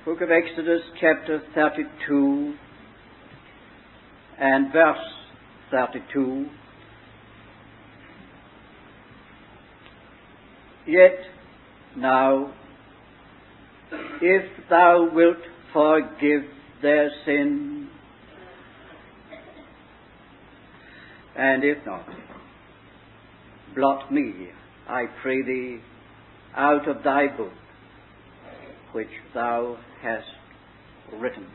Book of Exodus, chapter 32 and verse 32. Yet now, if thou wilt forgive their sin, and if not, blot me, I pray thee, out of thy book which thou hast written.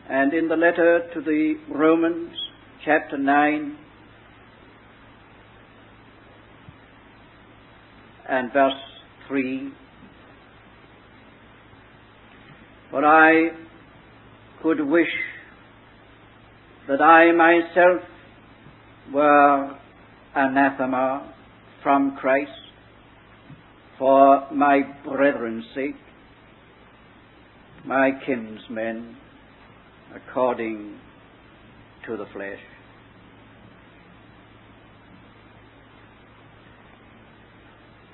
And in the letter to the Romans, chapter 9 and verse 3, for I could wish that I myself were anathema from Christ for my brethren's sake, my kinsmen, according to the flesh.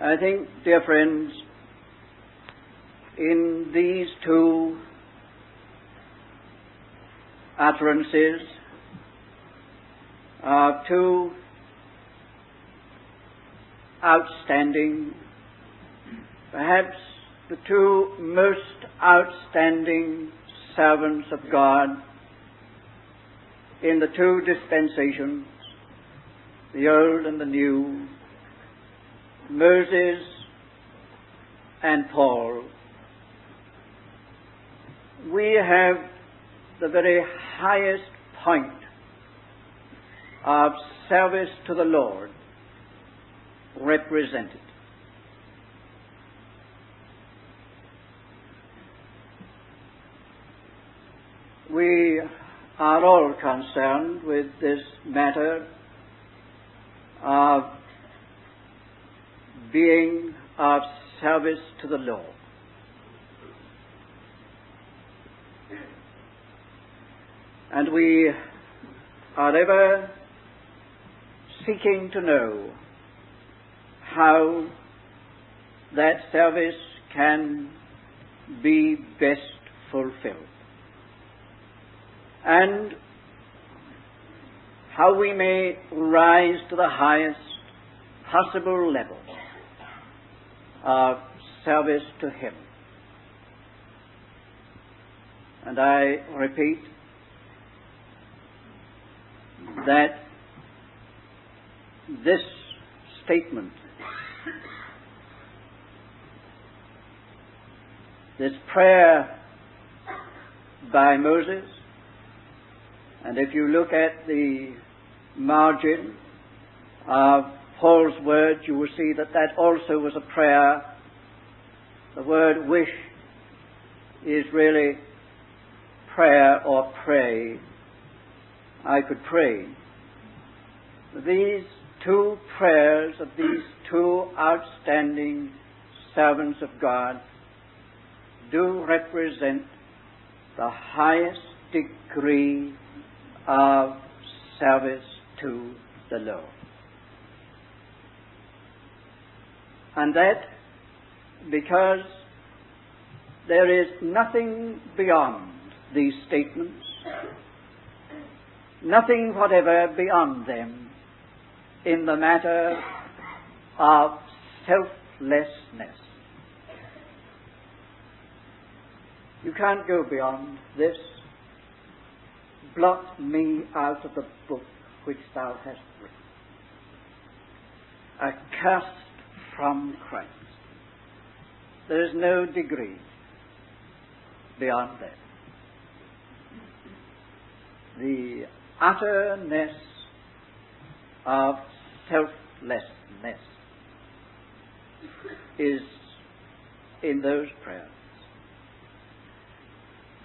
I think, dear friends, in these two utterances are two outstanding, perhaps the two most outstanding servants of God in the two dispensations, the Old and the New, Moses and Paul. We have the very highest point of service to the Lord represented. We are all concerned with this matter of being of service to the Lord. And we are ever seeking to know how that service can be best fulfilled, and how we may rise to the highest possible level of service to Him. And I repeat that this statement, this prayer by Moses, and if you look at the margin of Paul's words, you will see that that also was a prayer. The word wish is really prayer or pray. I could pray. These two prayers of these two outstanding servants of God do represent the highest degree of service to the Lord. And that because there is nothing beyond these statements, nothing whatever beyond them in the matter of selflessness. You can't go beyond this. Blot me out of the book which thou hast written. Accursed from Christ. There is no degree beyond that. The utterness of selflessness is in those prayers.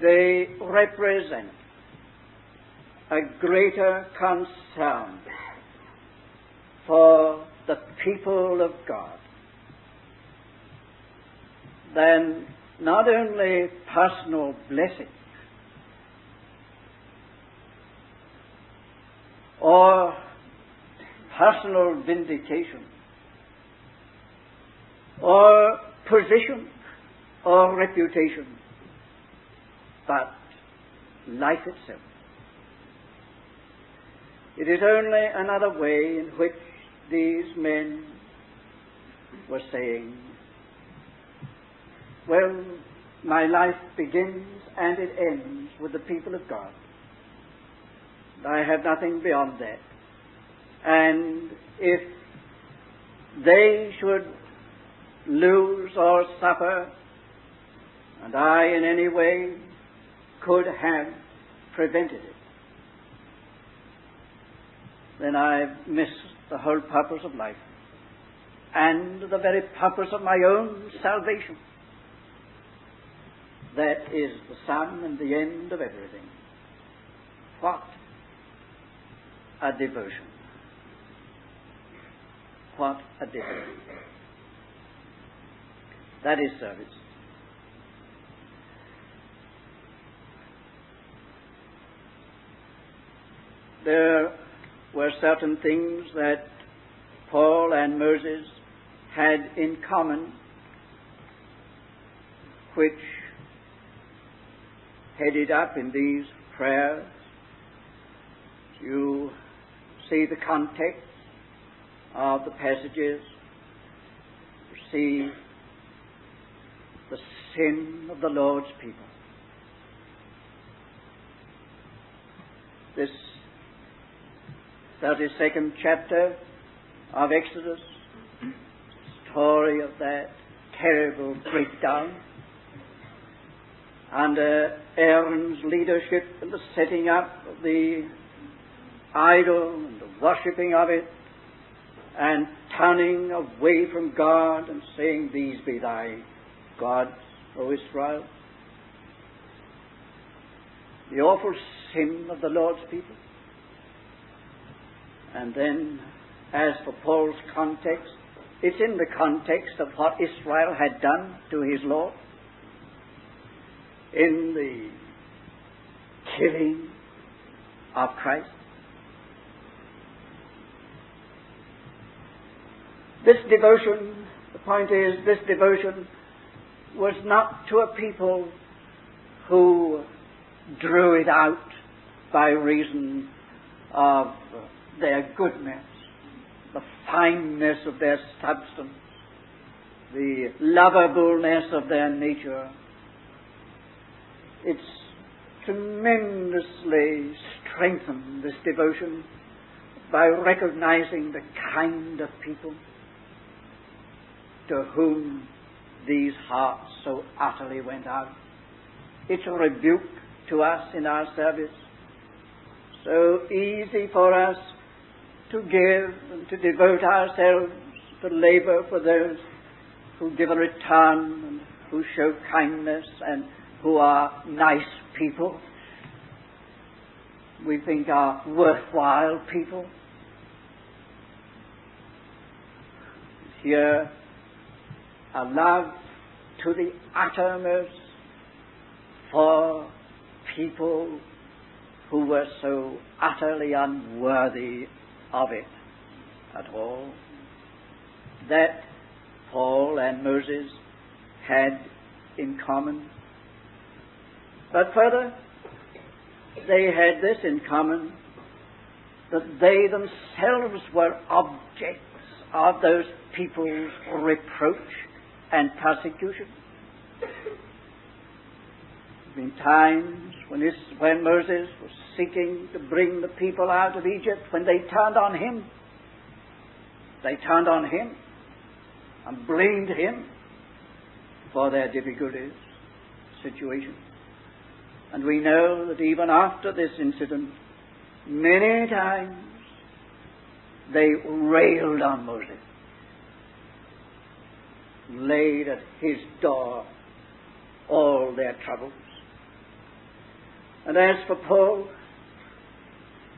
They represent a greater concern for the people of God than not only personal blessing or personal vindication or position or reputation, but life itself. It is only another way in which these men were saying, well, my life begins and it ends with the people of God. I have nothing beyond that. And if they should lose or suffer, and I in any way could have prevented it, then I've missed the whole purpose of life and the very purpose of my own salvation. That is the sum and the end of everything. What a devotion. What a devotion. That is service. There were certain things that Paul and Moses had in common which headed up in these prayers. You see the context of the passages. You see the sin of the Lord's people. This 32nd chapter of Exodus, story of that terrible breakdown under Aaron's leadership and the setting up of the idol and the worshipping of it and turning away from God and saying, these be thy gods, O Israel. The awful sin of the Lord's people. And then, as for Paul's context, it's in the context of what Israel had done to his Lord in the killing of Christ. This devotion, the point is, this devotion was not to a people who drew it out by reason of their goodness, the fineness of their substance, the lovableness of their nature. It's tremendously strengthened, this devotion, by recognizing the kind of people to whom these hearts so utterly went out. It's a rebuke to us in our service. So easy for us to give and to devote ourselves to labor for those who give a return and who show kindness and who are nice people. We think are worthwhile people. Here, a love to the uttermost for people who were so utterly unworthy of it at all. That Paul and Moses had in common. But further, they had this in common, that they themselves were objects of those people's reproach and persecution. There have been times when Moses was seeking to bring the people out of Egypt, when they turned on him. They turned on him and blamed him for their difficulties, situation. And we know that even after this incident, many times they railed on Moses, laid at his door all their troubles. And as for Paul,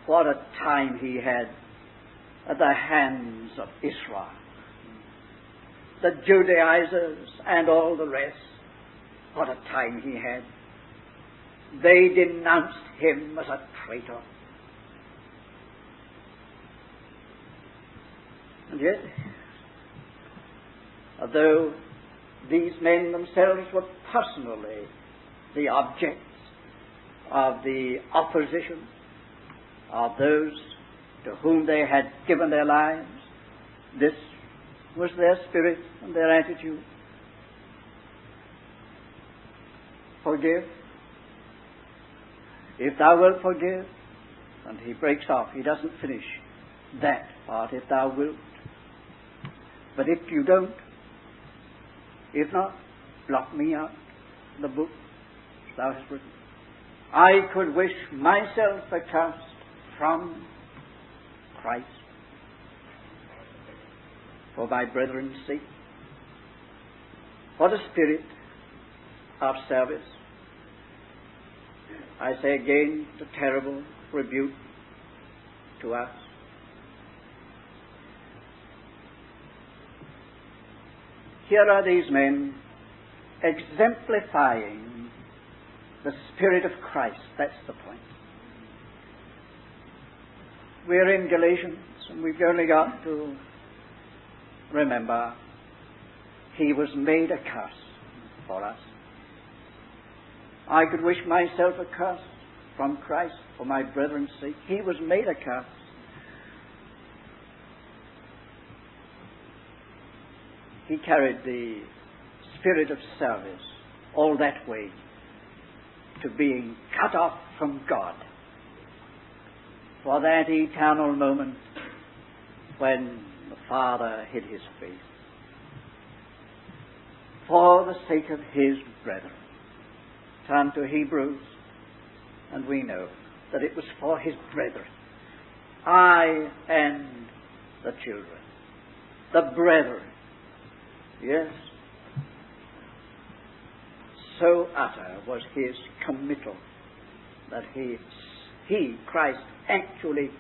what a time he had at the hands of Israel. The Judaizers and all the rest, what a time he had. They denounced him as a traitor. And yet, although these men themselves were personally the objects of the opposition of those to whom they had given their lives. This was their spirit and their attitude. Forgive. If thou wilt forgive. And he breaks off. He doesn't finish that part. If thou wilt. But if you don't, if not, blot me out the book thou hast written. I could wish myself accursed from Christ for my brethren's sake. What a spirit of service. I say again, the terrible rebuke to us. Here are these men exemplifying the Spirit of Christ. That's the point. We're in Galatians, and we've only got to remember he was made a curse for us. I could wish myself a curse from Christ for my brethren's sake. He was made a curse. He carried the spirit of service all that way to being cut off from God for that eternal moment when the Father hid his face for the sake of his brethren. Turn to Hebrews, and we know that it was for his brethren. I and the children, the brethren. Yes. So utter was his committal that he, Christ, actually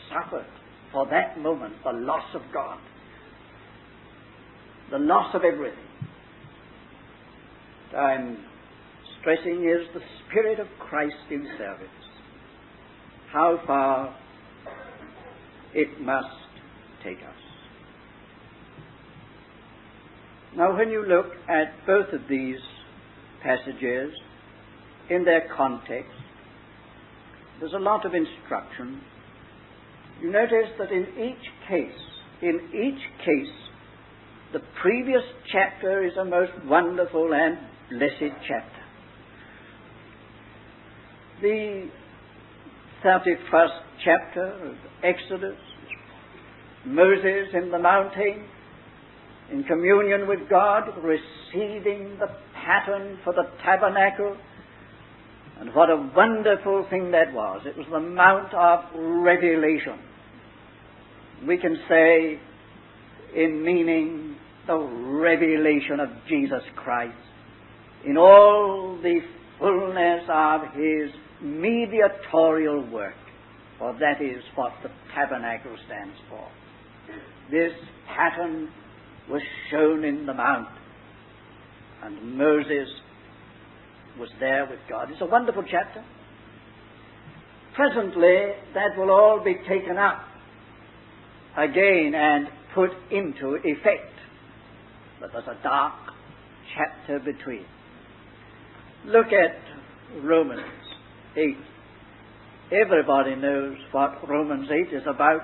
suffered for that moment the loss of God, the loss of everything. I'm stressing is the Spirit of Christ in service. How far it must take us. Now, when you look at both of these passages in their context, there's a lot of instruction. You notice that in each case, the previous chapter is a most wonderful and blessed chapter. The 31st chapter of Exodus, Moses in the mountain, in communion with God, receiving the pattern for the tabernacle. And what a wonderful thing that was. It was the Mount of Revelation. We can say, in meaning, the revelation of Jesus Christ in all the fullness of his mediatorial work. For that is what the tabernacle stands for. This pattern was shown in the mount, and Moses was there with God. It's a wonderful chapter. Presently, that will all be taken up again and put into effect. But there's a dark chapter between. Look at Romans 8. Everybody knows what Romans 8 is about.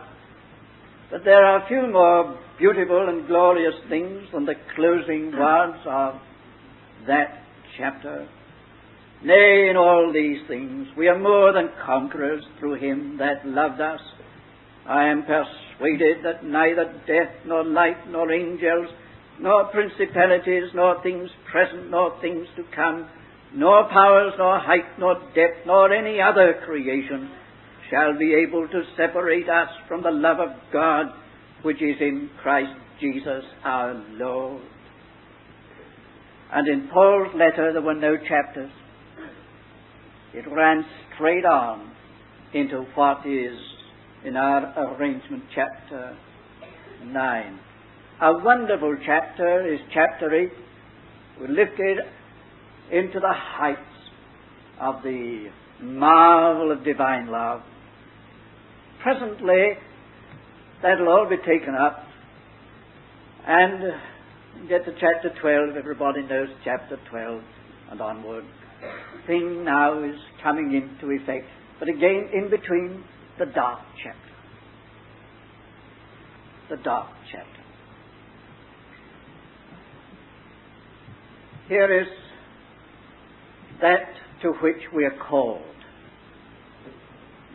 But there are a few more beautiful and glorious things than the closing words of that chapter. Nay, in all these things we are more than conquerors through him that loved us. I am persuaded that neither death, nor life, nor angels, nor principalities, nor things present, nor things to come, nor powers, nor height, nor depth, nor any other creation shall be able to separate us from the love of God which is in Christ Jesus our Lord. And in Paul's letter there were no chapters. It ran straight on into what is in our arrangement chapter 9. A wonderful chapter is chapter 8. We lifted into the heights of the marvel of divine love. Presently, that'll all be taken up, and Get to chapter 12. Everybody knows chapter 12 and onward. The thing now is coming into effect. But again, in between, the dark chapter. The dark chapter. Here is that to which we are called.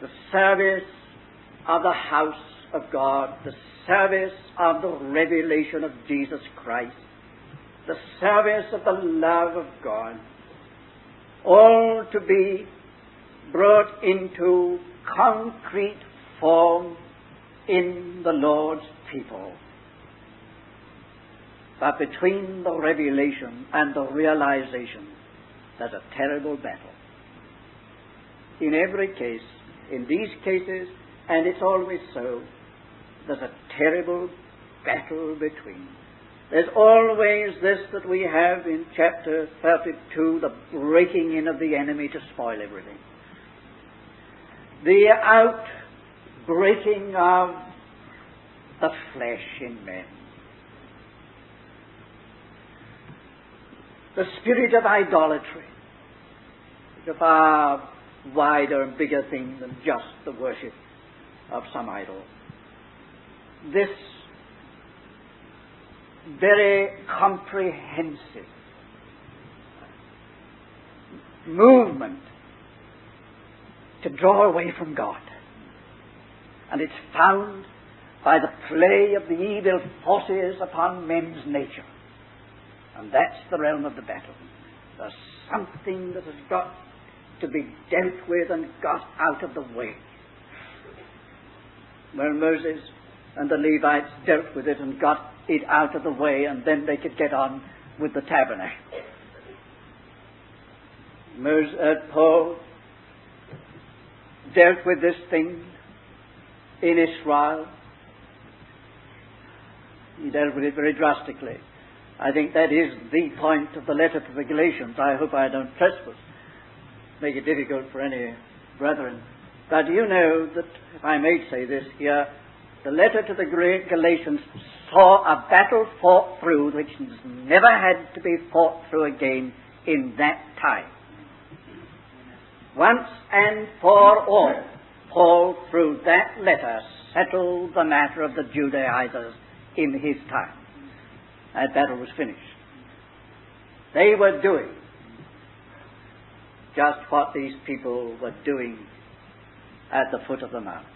The service of the house of God, the service of the revelation of Jesus Christ, the service of the love of God, all to be brought into concrete form in the Lord's people. But between the revelation and the realization, there's a terrible battle. In every case, in these cases, and it's always so, there's a terrible battle between. There's always this that we have in chapter 32, the breaking in of the enemy to spoil everything. The outbreaking of the flesh in men. The spirit of idolatry is a far wider and bigger thing than just the worship of some idol. This very comprehensive movement to draw away from God. And it's found by the play of the evil forces upon men's nature. And that's the realm of the battle. There's something that has got to be dealt with and got out of the way. Well, Moses and the Levites dealt with it and got it out of the way, and then they could get on with the tabernacle. Paul dealt with this thing in Israel. He dealt with it very drastically. I think that is the point of the letter to the Galatians. I hope I don't trespass, make it difficult for any brethren. But you know that, if I may say this here, the letter to the Galatians saw a battle fought through which never had to be fought through again in that time. Once and for all, Paul, through that letter, settled the matter of the Judaizers in his time. That battle was finished. They were doing just what these people were doing at the foot of the mount.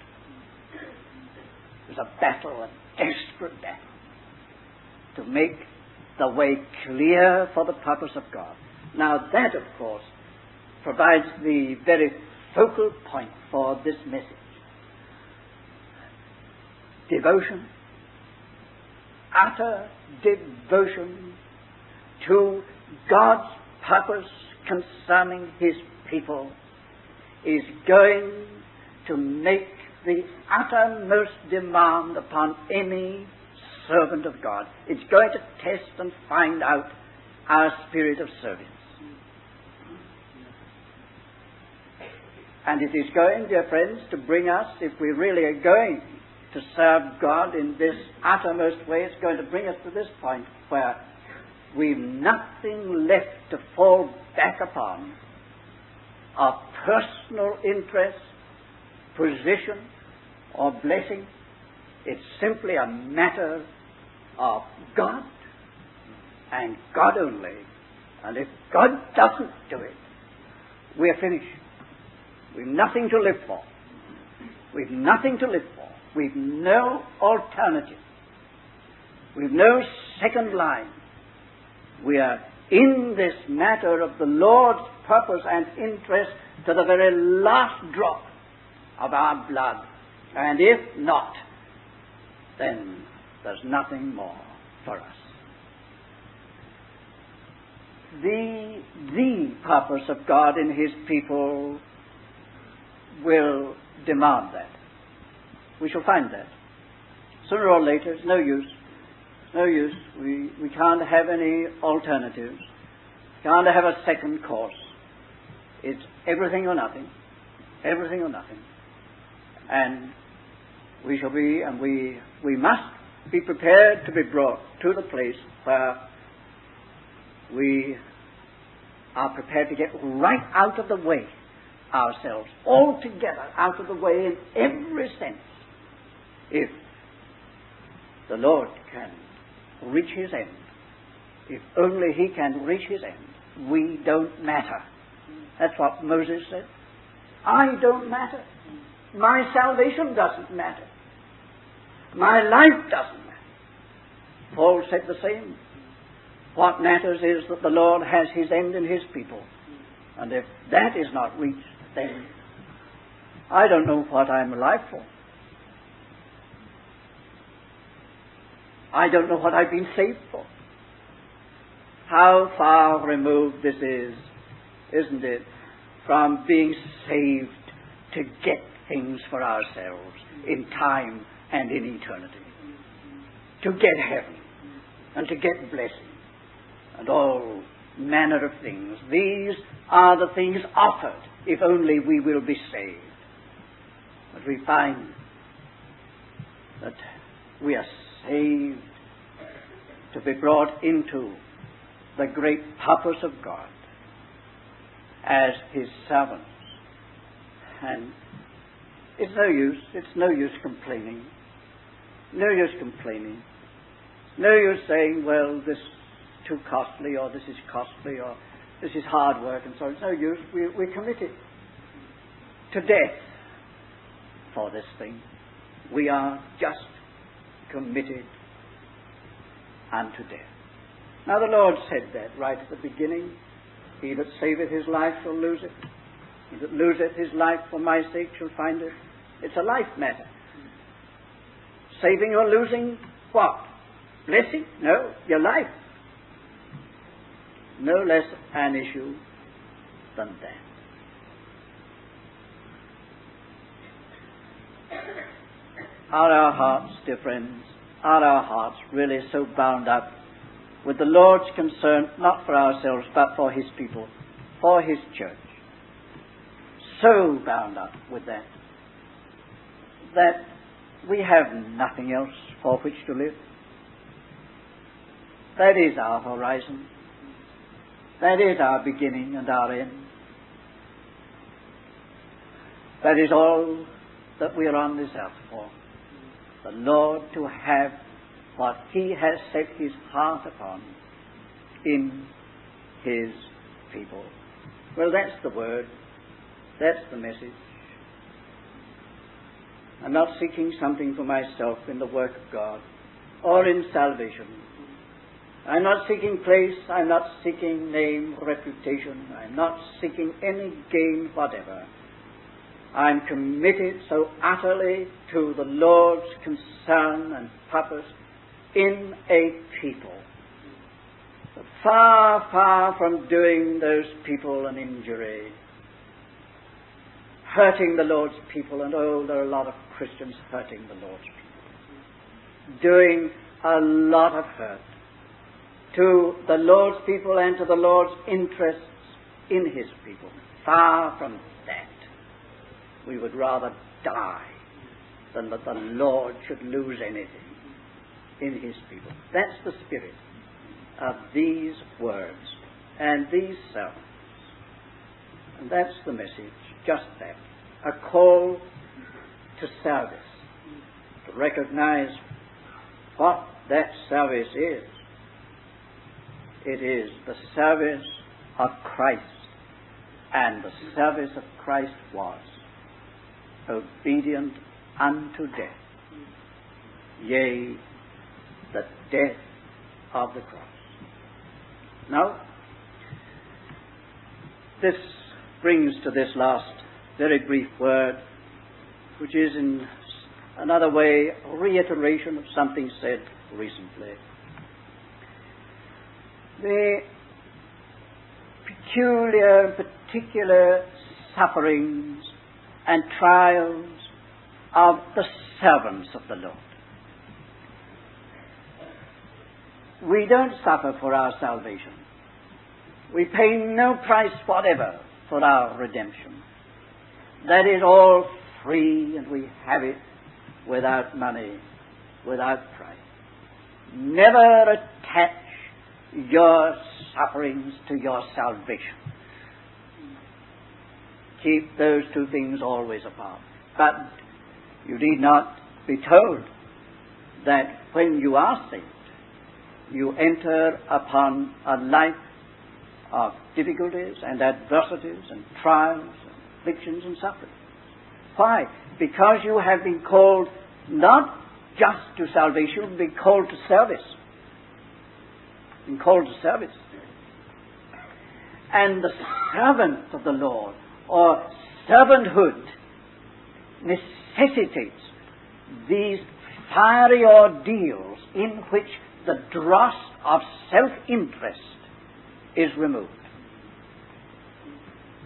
It was a battle, a desperate battle, to make the way clear for the purpose of God. Now that, of course, provides the very focal point for this message. Devotion, utter devotion to God's purpose concerning His people is going to make the uttermost demand upon any servant of God. It's going to test and find out our spirit of service. And it is going, dear friends, to bring us, if we really are going to serve God in this uttermost way, it's going to bring us to this point where we've nothing left to fall back upon of personal interest, position, or blessing. It's simply a matter of God and God only. And if God doesn't do it, we're finished. We've nothing to live for. We've nothing to live for. We've no alternative. We've no second line. We are in this matter of the Lord's purpose and interest to the very last drop of our blood. And if not, then there's nothing more for us. The purpose of God in His people will demand that. We shall find that. Sooner or later, it's no use. No use. We can't have any alternatives. Can't have a second course. It's everything or nothing. Everything or nothing. And we shall be, and we must be prepared to be brought to the place where we are prepared to get right out of the way ourselves, altogether out of the way in every sense, if the Lord can reach his end. If only he can reach his end, we don't matter. That's what Moses said. I don't matter. My salvation doesn't matter. My life doesn't matter. Paul said the same. What matters is that the Lord has his end in his people. And if that is not reached, then I don't know what I'm alive for. I don't know what I've been saved for. How far removed this is, isn't it, from being saved to get things for ourselves in time and in eternity. To get heaven and to get blessing and all manner of things. These are the things offered if only we will be saved. But we find that we are saved to be brought into the great purpose of God as his servants. And it's no use complaining. No use complaining. No use saying, well, this is too costly, or this is costly, or this is hard work, and so on. It's no use. We're committed to death for this thing. We are just committed unto death. Now the Lord said that right at the beginning. He that saveth his life shall lose it. He that loseth his life for my sake shall find it. It's a life matter. Saving or losing what? Blessing? No, your life. No less an issue than that. Are our hearts, dear friends, are our hearts really so bound up with the Lord's concern, not for ourselves, but for his people, for his church? So bound up with that we have nothing else for which to live. That is our horizon. That is our beginning and our end. That is all that we are on this earth for. The Lord to have what he has set his heart upon in his people. Well, that's the word. That's the message. I'm not seeking something for myself in the work of God or in salvation. I'm not seeking place. I'm not seeking name or reputation. I'm not seeking any gain whatever. I'm committed so utterly to the Lord's concern and purpose in a people. But far, far from doing those people an injury, hurting the Lord's people, and oh, there are a lot of Christians hurting the Lord's people, doing a lot of hurt to the Lord's people and to the Lord's interests in his people. Far from that. We would rather die than that the Lord should lose anything in his people. That's the spirit of these words and these sermons. And that's the message, just that. A call to service, to recognize what that service is. It is the service of Christ, and the service of Christ was obedient unto death, yea, the death of the cross. Now, this brings to this last very brief word, which is in another way a reiteration of something said recently. The peculiar, particular sufferings and trials of the servants of the Lord. We don't suffer for our salvation. We pay no price whatever for our redemption. That is all free, and we have it without money, without price. Never attached your sufferings to your salvation. Keep those two things always apart. But you need not be told that when you are saved, you enter upon a life of difficulties and adversities and trials and afflictions and sufferings. Why? Because you have been called not just to salvation, you've been called to service. Been called to service. And the servant of the Lord, or servanthood, necessitates these fiery ordeals in which the dross of self-interest is removed.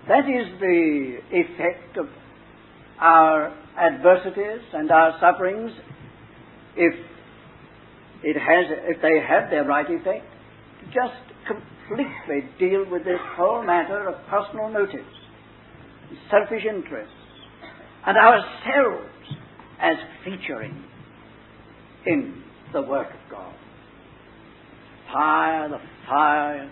That is the effect of our adversities and our sufferings, if they have their right effect, to just completely deal with this whole matter of personal motives, selfish interests, and ourselves as featuring in the work of God. The fire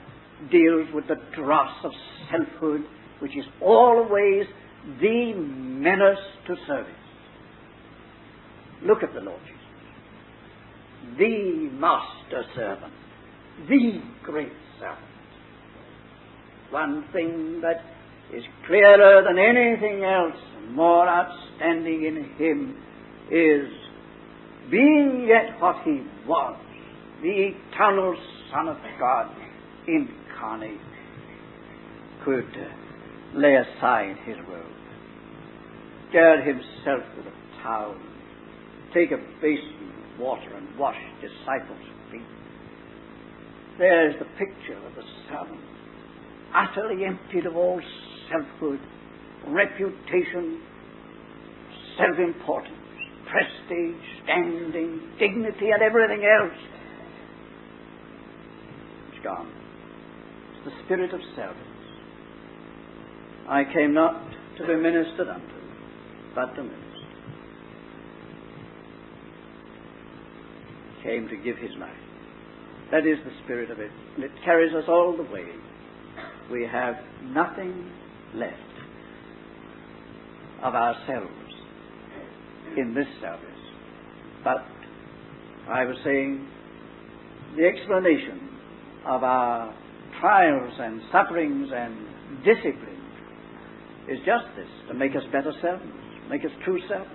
deals with the dross of selfhood, which is always the menace to service. Look at the Lord Jesus, the master servant, the great servant. One thing that is clearer than anything else, more outstanding in him, is being yet what he was, the eternal Son of God incarnate, could lay aside his robe, gird himself with a towel, take a basin of water and wash disciples' feet. There's the picture of the servant, utterly emptied of all selfhood, reputation, self-importance, prestige, standing, dignity, and everything else. It's gone. It's the spirit of service. I came not to be ministered unto, but to minister. Came to give his life. That is the spirit of it. And it carries us all the way. We have nothing left of ourselves in this service. But I was saying the explanation of our trials and sufferings and discipline is just this, to make us better servants, make us true servants.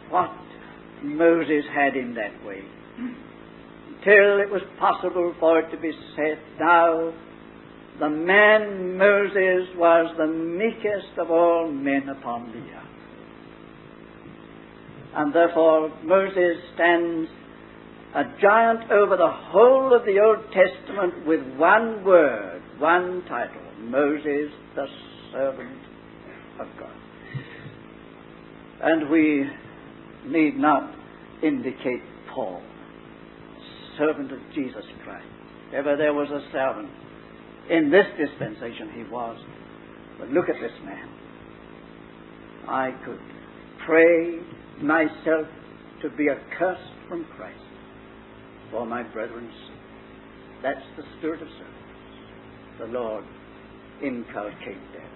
What Moses had in that way, till it was possible for it to be said, now the man Moses was the meekest of all men upon the earth. And therefore Moses stands a giant over the whole of the Old Testament with one word, one title, Moses the servant of God. And we need not indicate Paul, servant of Jesus Christ. If ever there was a servant in this dispensation, he was. But look at this man. I could pray myself to be accursed from Christ for my brethren's sake. That's the spirit of service the Lord inculcated there.